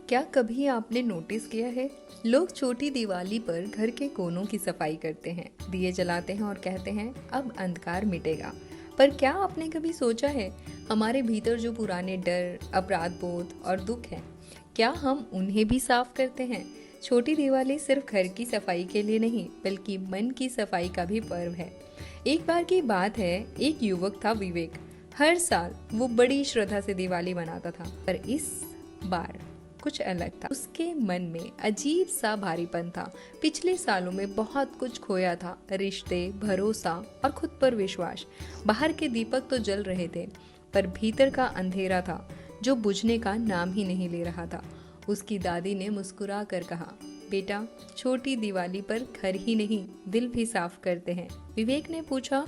क्या कभी आपने नोटिस किया है, लोग छोटी दिवाली पर घर के कोनों की सफाई करते हैं, दिए जलाते हैं और कहते हैं अब अंधकार मिटेगा। पर क्या आपने कभी सोचा है, हमारे भीतर जो पुराने डर, अपराध बोध और दुख हैं, क्या हम उन्हें भी साफ करते हैं? छोटी दिवाली सिर्फ घर की सफाई के लिए नहीं, बल्कि मन की सफाई का भी पर्व है। एक बार की बात है, एक युवक था विवेक। हर साल वो बड़ी श्रद्धा से दिवाली मनाता था, पर इस बार कुछ अलग था। उसके मन में अजीब सा भारीपन था। पिछले सालों में बहुत कुछ खोया था, रिश्ते, भरोसा और खुद पर विश्वास। बाहर के दीपक तो जल रहे थे, पर भीतर का अंधेरा था जो बुझने का नाम ही नहीं ले रहा था। उसकी दादी ने मुस्कुरा कर कहा, बेटा, छोटी दिवाली पर घर ही नहीं, दिल भी साफ करते हैं। विवेक ने पूछा,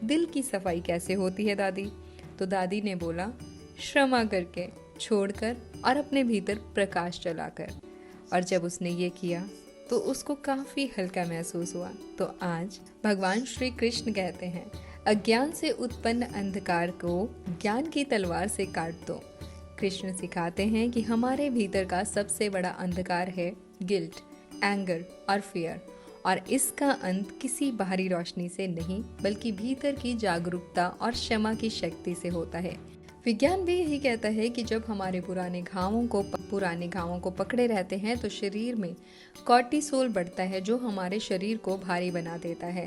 दिल की सफाई कैसे होती है दादी? तो दादी ने बोला, क्षमा करके, छोड़कर और अपने भीतर प्रकाश जलाकर। और जब उसने ये किया तो उसको काफी हल्का महसूस हुआ। तो आज भगवान श्री कृष्ण कहते हैं, अज्ञान से उत्पन्न अंधकार को ज्ञान की तलवार से काट दो। कृष्ण सिखाते हैं कि हमारे भीतर का सबसे बड़ा अंधकार है गिल्ट, एंगर और फियर, और इसका अंत किसी बाहरी रोशनी से नहीं, बल्कि भीतर की जागरूकता और क्षमा की शक्ति से होता है। विज्ञान भी यही कहता है कि जब हमारे पुराने घावों को पकड़े रहते हैं तो शरीर में कॉर्टिसोल बढ़ता है, जो हमारे शरीर को भारी बना देता है।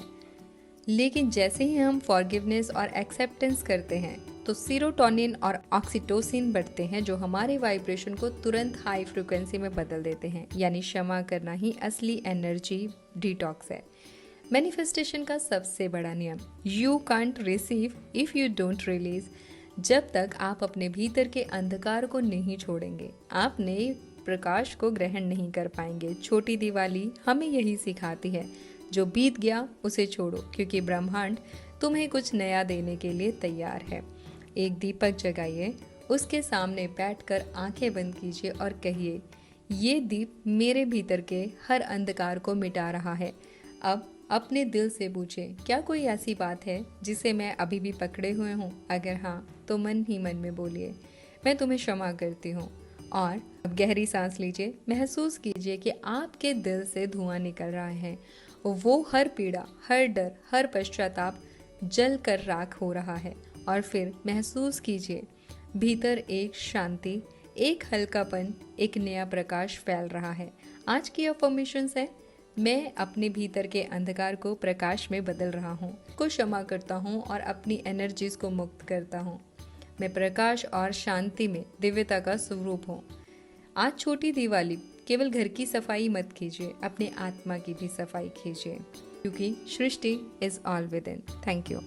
लेकिन जैसे ही हम फॉरगिवनेस और एक्सेप्टेंस करते हैं तो सीरोटोनिन और ऑक्सीटोसिन बढ़ते हैं, जो हमारे वाइब्रेशन को तुरंत हाई फ्रिक्वेंसी में बदल देते हैं। यानी क्षमा करना ही असली एनर्जी डिटॉक्स है। मैनिफेस्टेशन का सबसे बड़ा नियम, you can't receive if you don't release. जब तक आप अपने भीतर के अंधकार को नहीं छोड़ेंगे, आप नए प्रकाश को ग्रहण नहीं कर पाएंगे। छोटी दिवाली हमें यही सिखाती है, जो बीत गया उसे छोड़ो, क्योंकि ब्रह्मांड तुम्हें कुछ नया देने के लिए तैयार है। एक दीपक जगाइए, उसके सामने बैठकर आंखें बंद कीजिए और कहिए, ये दीप मेरे भीतर के हर अंधकार को मिटा रहा है। अब अपने दिल से पूछें, क्या कोई ऐसी बात है जिसे मैं अभी भी पकड़े हुए हूँ? अगर हाँ, तो मन ही मन में बोलिए, मैं तुम्हें क्षमा करती हूँ। और अब गहरी सांस लीजिए, महसूस कीजिए कि आपके दिल से धुआं निकल रहा है। वो हर पीड़ा, हर डर, हर पश्चाताप जल कर राख हो रहा है। और फिर महसूस कीजिए, भीतर एक शांति, एक हल्कापन, एक नया प्रकाश फैल रहा है। आज की अफर्मेशंस है, मैं अपने भीतर के अंधकार को प्रकाश में बदल रहा हूँ, को क्षमा करता हूँ और अपनी एनर्जीज को मुक्त करता हूँ। मैं प्रकाश और शांति में दिव्यता का स्वरूप हूँ। आज छोटी दिवाली केवल घर की सफाई मत कीजिए, अपने आत्मा की भी सफाई कीजिए, क्योंकि सृष्टि is all within. Thank you.